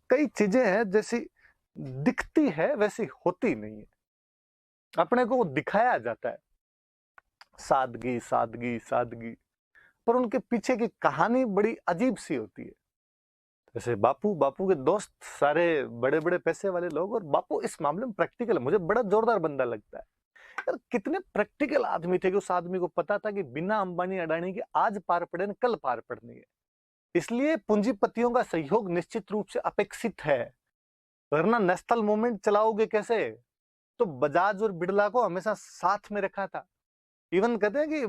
कई चीजें हैं जैसी दिखती है वैसी होती नहीं है, अपने को दिखाया जाता है सादगी सादगी सादगी, पर उनके पीछे की कहानी बड़ी अजीब सी होती है। जैसे बापू, बापू के दोस्त सारे बड़े बड़े पैसे वाले लोग, और बापू इस मामले में प्रैक्टिकल है, मुझे बड़ा जोरदार बंदा लगता है यार। कितने प्रैक्टिकल आदमी थे कि उस आदमी को पता था कि बिना अंबानी अडानी के आज पार पड़े न कल पार पड़नी है, इसलिए पूंजीपतियों का सहयोग निश्चित रूप से अपेक्षित है, वरना नेशनल मूवमेंट चलाओगे कैसे। तो बजाज और बिड़ला को हमेशा साथ में रखा था। इवन कहते हैं कि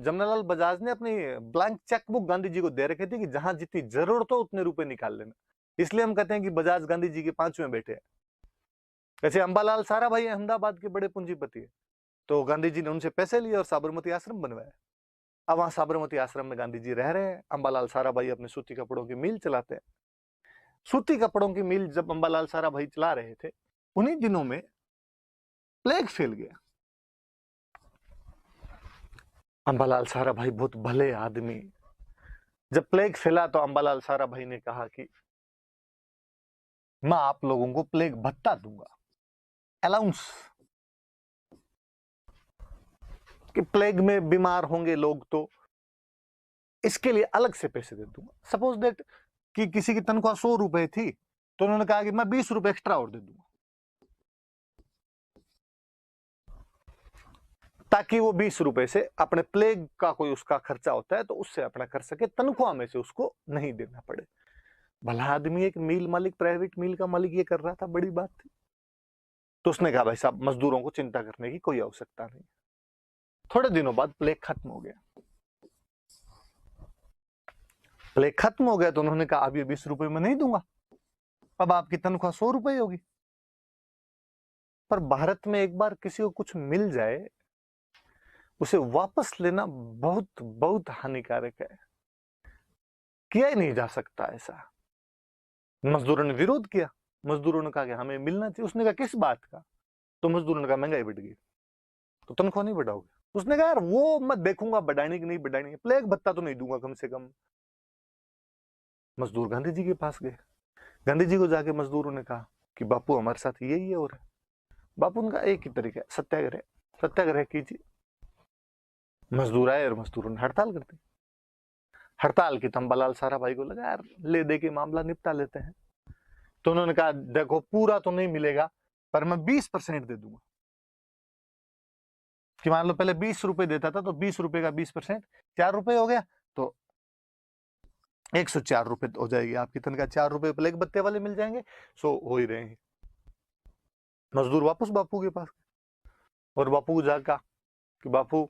जमनालाल बजाज ने अपनी ब्लैंक चेकबुक गांधी जी को दे रखी थी कि जहां जितनी जरूरत हो उतने रुपए निकाल लेना, इसलिए हम कहते हैं कि बजाज गांधी जी के 5वें बेटे हैं। वैसे अंबालाल साराभाई अहमदाबाद के बड़े पूंजीपति है, तो गांधी जी ने उनसे पैसे लिए और साबरमती आश्रम बनवाया। अब वहां साबरमती आश्रम में गांधी जी रह रहे हैं, अंबालाल साराभाई अपने सूती कपड़ों की मिल चलाते हैं। सूती कपड़ों की मिल जब अंबालाल साराभाई चला रहे थे, उन्हीं दिनों में प्लेग फैल गया। अंबालाल साराभाई बहुत भले आदमी, जब प्लेग फैला तो अंबालाल साराभाई ने कहा कि मैं आप लोगों को प्लेग भत्ता दूंगा, अलाउंस, कि प्लेग में बीमार होंगे लोग तो इसके लिए अलग से पैसे दे दूंगा। सपोज दैट कि किसी की तनख्वाह 100 रुपए थी, तो उन्होंने कहा कि मैं 20 रुपए एक्स्ट्रा और दे दूंगा, ताकि वो 20 रुपए से अपने प्लेग का कोई उसका खर्चा होता है तो उससे अपना कर सके, तनख्वाह में से उसको नहीं देना पड़े। भला आदमी, एक मिल मालिक, प्राइवेट मिल का मालिक ये कर रहा था, बड़ी बात थी। तो उसने कहा भाई साहब मजदूरों को चिंता करने की कोई आवश्यकता नहीं। थोड़े दिनों बाद प्लेग खत्म हो गया। प्लेग खत्म हो गया तो उन्होंने कहा अब ये 20 रुपए में नहीं दूंगा, अब आपकी तनख्वाह 100 रुपए होगी। पर भारत में एक बार किसी को कुछ मिल जाए, उसे वापस लेना बहुत बहुत हानिकारक है, किया ही नहीं जा सकता ऐसा। मजदूरों ने विरोध किया, मजदूरों ने कहा कि हमें मिलना चाहिए। उसने कहा किस बात का? तो मजदूरों ने कहा महंगाई बढ़ गई, तो तनख्वाह नहीं बढ़ाओगे? उसने कहा यार वो मैं देखूंगा बढ़ानी की नहीं बढ़ानी है, प्लेग भत्ता तो नहीं दूंगा कम से कम। मजदूर गांधी जी के पास गए, गांधी जी को जाके मजदूरों ने कहा कि बापू हमारे साथ यही है, और बापू ने कहा एक ही तरीका है, सत्याग्रह, सत्याग्रह कीजिए। मजदूर आए और मजदूरों ने हड़ताल कर दी। हड़ताल की अंबालाल साराभाई को लगा यार ले दे के मामला निपटा लेते हैं, तो उन्होंने कहा देखो पूरा तो नहीं मिलेगा पर मैं 20% दे दूंगा। कि मान लो पहले 20 रुपए देता था, तो 20 रुपए का 20% 4 रुपए हो गया, तो 104 रुपए हो जाएगी आपकी तनख्वाह। 4 रुपए प्लेग बत्ते वाले मिल जाएंगे, सो हो ही रहे हैं। मजदूर वापस बापू के पास, और बापू को जाकर कहा कि बापू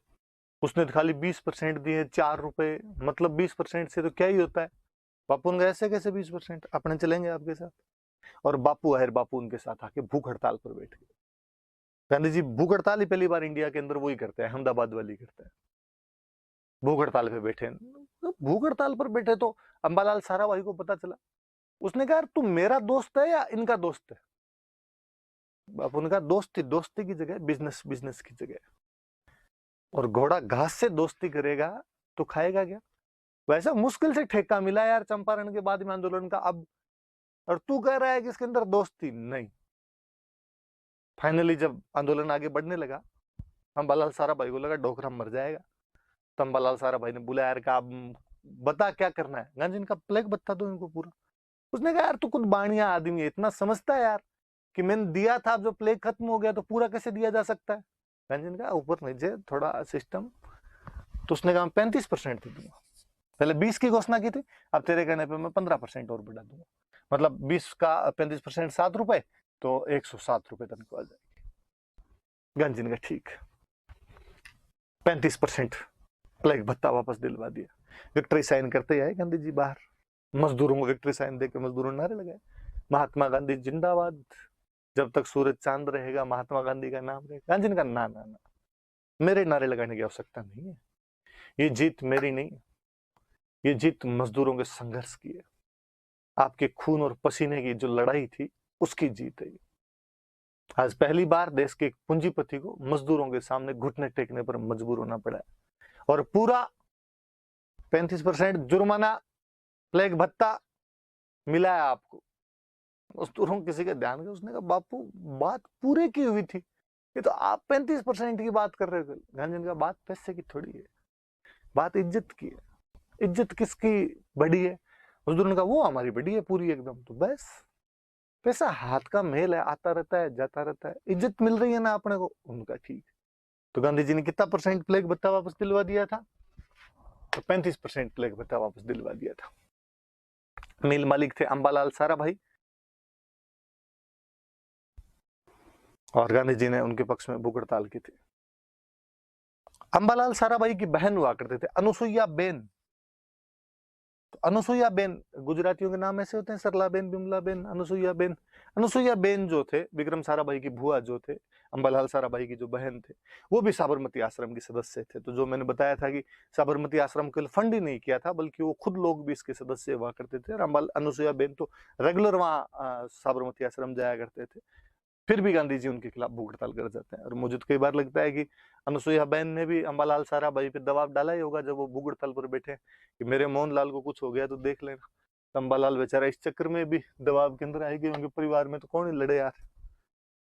उसने तो खाली 20% दिए, 4 रुपए, मतलब 20% से तो क्या ही होता है। बापू ने कहा ऐसे कैसे 20%, अपने चलेंगे आपके साथ। और बापू आहर बापू उनके साथ आके भूख हड़ताल पर बैठ गए। गांधी जी भूख हड़ताल ही पहली बार इंडिया के अंदर वही करते हैं, अहमदाबाद वाली करते हैं। भूख हड़ताल पे बैठे, भूख हड़ताल पर बैठे तो अंबालाल साराभाई को पता चला। उसने कहा तू मेरा दोस्त है या इनका दोस्त है? बापू ने कहा दोस्ती दोस्ती की जगह, बिजनेस बिजनेस की जगह। और घोड़ा घास से दोस्ती करेगा तो खाएगा क्या? वैसा मुश्किल से ठेका मिला यार चंपारण के बाद में आंदोलन का अब, और तू कह रहा है कि इसके अंदर दोस्ती नहीं। फाइनली जब आंदोलन आगे बढ़ने लगा, अंबालाल साराभाई को लगा डोकरा मर जाएगा, तो अंबालाल साराभाई ने बुलाया यार का बता क्या करना है। गांधी का प्लेग बता दो इनको पूरा। उसने कहा यार तू खुद बाणिया आदमी है, इतना समझता है यार कि मैंने दिया था, अब जो प्लेग खत्म हो गया तो पूरा कैसे दिया जा सकता है? गांधी ने कहा ऊपर नीचे थोड़ा सिस्टम। तो उसने कहा 35% दे दूंगा, पहले 20 की घोषणा की थी, अब तेरे कहने पे मैं 15% और बढ़ा दूंगा, मतलब 20 का 35% 7 रुपए, तो 107 रुपए तनख्वाह आ जाएगी। गांधी ने कहा ठीक, 35% प्लेग भत्ता वापस दिलवा दिया। विक्ट्री साइन करते आए गांधी जी बाहर, मजदूरों को विक्ट्री साइन देकर मजदूरों ने नारे लगाए, महात्मा गांधी जिंदाबाद, जब तक सूरज चांद रहेगा महात्मा गांधी का नाम रहेगा। गांधी ने कहा ना ना ना, मेरे नारे लगाने की आवश्यकता नहीं है, ये जीत मेरी नहीं है, ये जीत मजदूरों के संघर्ष की है, आपके खून और पसीने की जो लड़ाई थी उसकी जीत है। आज पहली बार देश के पूंजीपति को मजदूरों के सामने घुटने टेकने पर मजबूर होना पड़ा है, और पूरा 35% जुर्माना प्लेग भत्ता मिला है आपको। मजदूरों किसी का ध्यान गया, उसने कहा बापू बात पूरे की हुई थी, ये तो आप 35% की बात कर रहे थे। गांधी जी ने कहा बात पैसे की थोड़ी है, बात इज्जत की है। इज्जत किसकी बड़ी है? मजदूर ने कहा वो हमारी बड़ी है पूरी एकदम। तो बस पैसा हाथ का मेल है, आता रहता है जाता रहता है, इज्जत मिल रही है ना अपने को। उनका ठीक। तो गांधी जी ने कितना परसेंट प्लेग भत्ता वापस दिलवा दिया था? तो 35% प्लेग भत्ता वापस दिलवा दिया था। मिल मालिक थे अंबालाल साराभाई, और गांधी जी ने उनके पक्ष में भूख हड़ताल की थी। अंबालाल साराभाई की बहन हुआ करते थे अनुसुईया बेन। तो अनुसुईया बेन, गुजरातियों के नाम ऐसे होते हैं, सरला बेन, बिमला बेन, अनुसुईया बेन। अनुसुईया बेन जो थे, विक्रम साराभाई की बुआ जो थे, अंबालाल साराभाई की जो बहन थे, वो भी साबरमती आश्रम के सदस्य थे। तो जो मैंने बताया था कि साबरमती आश्रम के लिए फंड ही नहीं किया था, बल्कि वो खुद लोग भी इसके सदस्य हुआ करते थे। और अनुसुईया बेन तो रेगुलर वहाँ साबरमती आश्रम जाया करते थे। फिर भी गांधी जी उनके खिलाफ भूख हड़ताल कर जाते हैं। और मुझे तो कई बार लगता है कि अनुसुईया बहन ने भी अंबालाल साराभाई पे दबाव डाला ही होगा जब वो भूख हड़ताल पर बैठे कि मेरे मोहनलाल को कुछ हो गया तो देख लेना। अंबालाल बेचारा इस चक्कर में भी दबाव के अंदर आएगी, उनके परिवार में तो कौन ही लड़े यार।